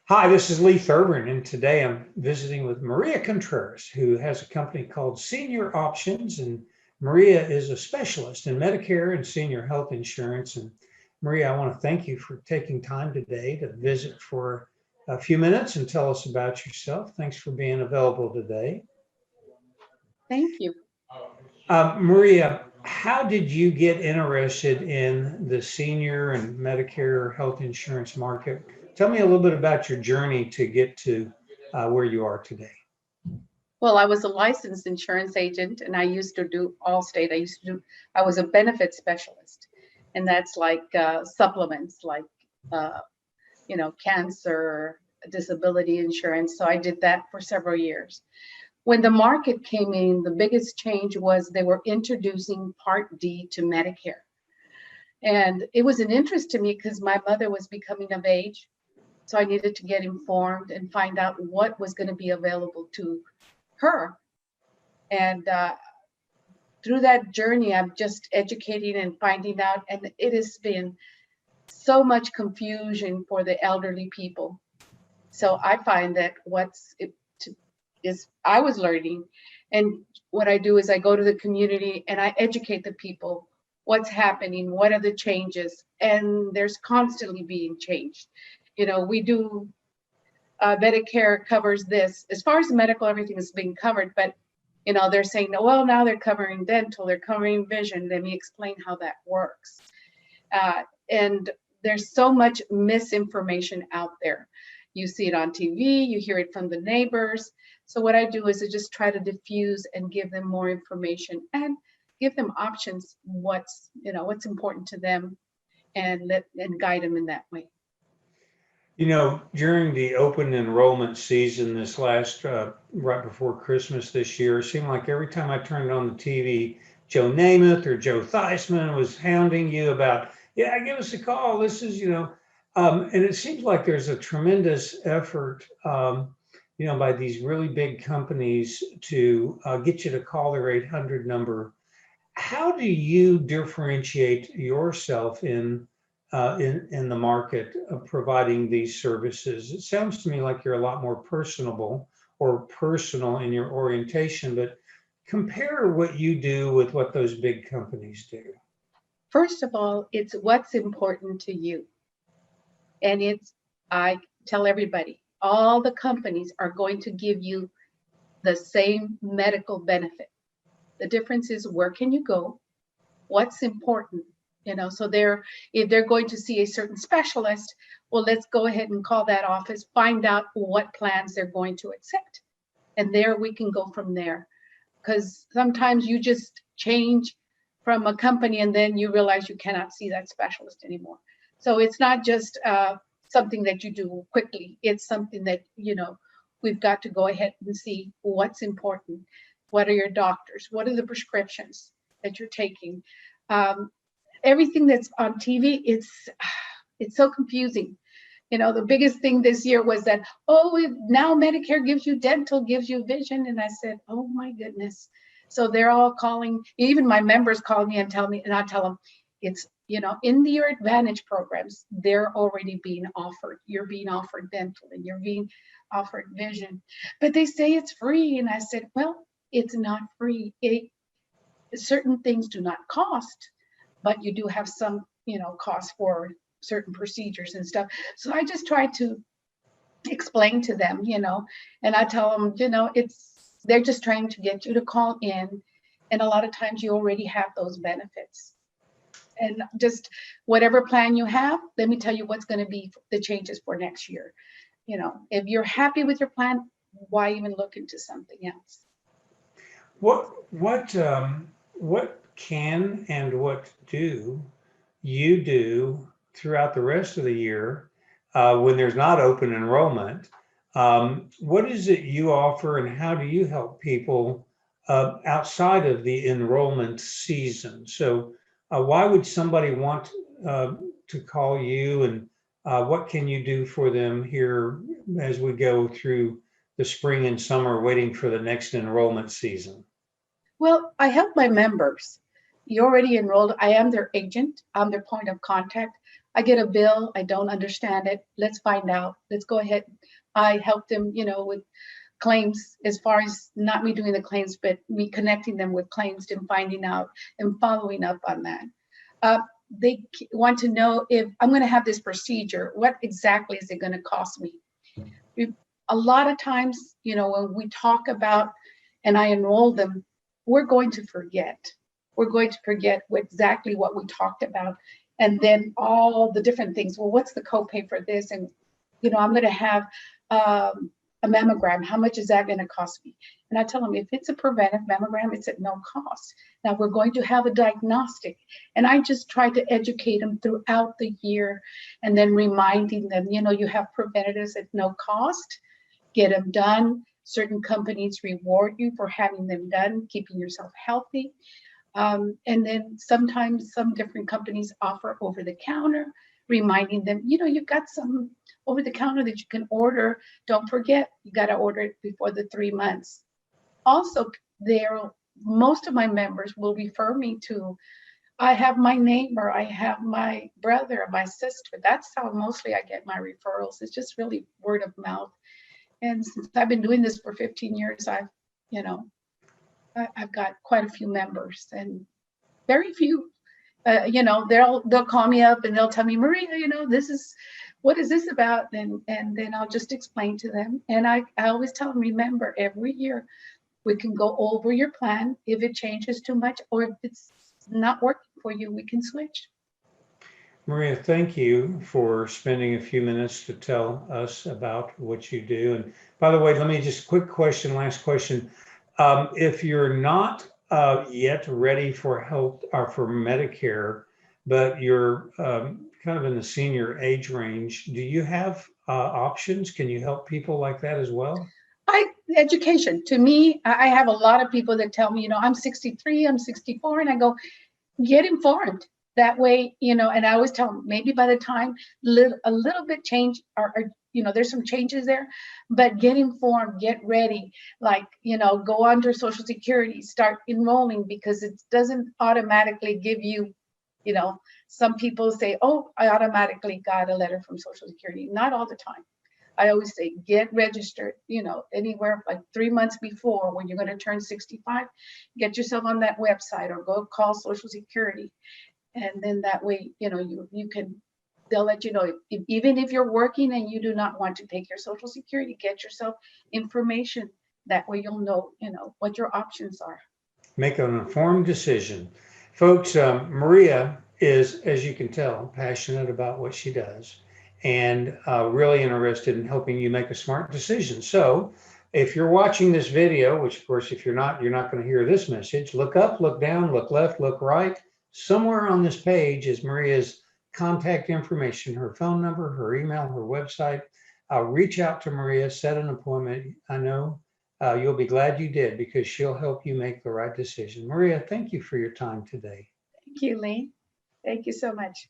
Hi, this is Lee Thurman, and today I'm visiting with Maria Contreras, who has a company called Senior Options. And Maria is a specialist in Medicare and senior health insurance. And Maria, I want to thank you for taking time today to visit for a few minutes and tell us about yourself. Thanks for being available today. Thank you. Maria, how did you get interested in the senior and Medicare health insurance market? Tell me a little bit about your journey to get to where you are today. Well, I was a licensed insurance agent and I used to do Allstate. I was a benefit specialist. And that's like supplements, like, uh, cancer, disability insurance. So I did that for several years. When the market came in, the biggest change was they were introducing Part D to Medicare. And it was an interest to me because my mother was becoming of age. So I needed to get informed and find out what was going to be available to her. And through that journey, I'm just educating and finding out. And it has been so much confusion for the elderly people. So I find that is I was learning. And what I do is I go to the community and I educate the people what's happening, what are the changes. And there's constantly being changed. We do Medicare covers this. As far as medical, everything is being covered, but they're saying, well, now they're covering dental, they're covering vision. Let me explain how that works. And there's so much misinformation out there. You see it on TV, you hear it from the neighbors. So what I do is I just try to diffuse and give them more information and give them options, what's important to them, and guide them in that way. During the open enrollment season this last, right before Christmas this year, it seemed like every time I turned on the TV, Joe Namath or Joe Theismann was hounding you about, yeah, give us a call. This is, and it seems like there's a tremendous effort, by these really big companies to get you to call their 800 number. How do you differentiate yourself in the market of providing these services? It sounds to me like you're a lot more personable or personal in your orientation, but compare what you do with what those big companies do. First of all, it's what's important to you. And I tell everybody, all the companies are going to give you the same medical benefit. The difference is where can you go? What's important? So if they're going to see a certain specialist, well, let's go ahead and call that office, find out what plans they're going to accept. And there we can go from there. Because sometimes you just change from a company and then you realize you cannot see that specialist anymore. So it's not just something that you do quickly. It's something that, we've got to go ahead and see what's important. What are your doctors? What are the prescriptions that you're taking? Everything that's on TV, it's so confusing. The biggest thing this year was that, now Medicare gives you dental, gives you vision. And I said, oh my goodness. So they're all calling, even my members call me and tell me, and I tell them it's, in your Advantage programs, they're already being offered. You're being offered dental and you're being offered vision, but they say it's free. And I said, well, it's not free. Certain things do not cost, but you do have some, cost for certain procedures and stuff. So I just try to explain to them, and I tell them, they're just trying to get you to call in. And a lot of times you already have those benefits. And just whatever plan you have, let me tell you what's going to be the changes for next year. If you're happy with your plan, why even look into something else? What can and what do you do throughout the rest of the year when there's not open enrollment? What is it you offer, and how do you help people outside of the enrollment season? So, why would somebody want to call you, and what can you do for them here as we go through the spring and summer, waiting for the next enrollment season? Well, I help my members. You already enrolled. I am their agent. I'm their point of contact. I get a bill, I don't understand it. Let's find out. Let's go ahead. I helped them, with claims, as far as not me doing the claims, but me connecting them with claims and finding out and following up on that. They want to know, if I'm going to have this procedure, what exactly is it going to cost me? A lot of times, when we talk about and I enroll them, we're going to forget. We're going to forget exactly what we talked about. And then all the different things. Well, what's the copay for this? And, I'm going to have a mammogram. How much is that going to cost me? And I tell them, if it's a preventive mammogram, it's at no cost. Now we're going to have a diagnostic. And I just try to educate them throughout the year, and then reminding them, you have preventatives at no cost. Get them done. Certain companies reward you for having them done, keeping yourself healthy. And then sometimes some different companies offer over the counter, reminding them, you've got some over the counter that you can order. Don't forget, you got to order it before the 3 months. Also, most of my members will refer me to, I have my neighbor, I have my brother, my sister. That's how mostly I get my referrals. It's just really word of mouth. And since I've been doing this for 15 years, I've got quite a few members, and very few, they'll call me up and they'll tell me, Maria, what is this about? And then I'll just explain to them. And I always tell them, remember, every year we can go over your plan. If it changes too much or if it's not working for you, we can switch. Maria, thank you for spending a few minutes to tell us about what you do. And by the way, let me just quick question, last question. If you're not yet ready for health or for Medicare, but you're kind of in the senior age range, do you have options? Can you help people like that as well? Education. To me, I have a lot of people that tell me, I'm 63, I'm 64, and I go, get informed. That way, and I always tell them, maybe by the time a little bit change, or there's some changes there, but get informed, get ready, go under Social Security, start enrolling, because it doesn't automatically give you, some people say, oh, I automatically got a letter from Social Security. Not all the time. I always say, get registered, anywhere like 3 months before when you're going to turn 65, get yourself on that website or go call Social Security. And then that way, you can, they'll let you know, even if you're working and you do not want to take your Social Security, get yourself information. That way you'll know, what your options are. Make an informed decision. Folks, Maria is, as you can tell, passionate about what she does and really interested in helping you make a smart decision. So if you're watching this video, which of course, if you're not going to hear this message, look up, look down, look left, look right. Somewhere on this page is Maria's contact information, her phone number, her email, her website. Reach out to Maria, set an appointment. I know you'll be glad you did, because she'll help you make the right decision. Maria, thank you for your time today. Thank you, Lee. Thank you so much.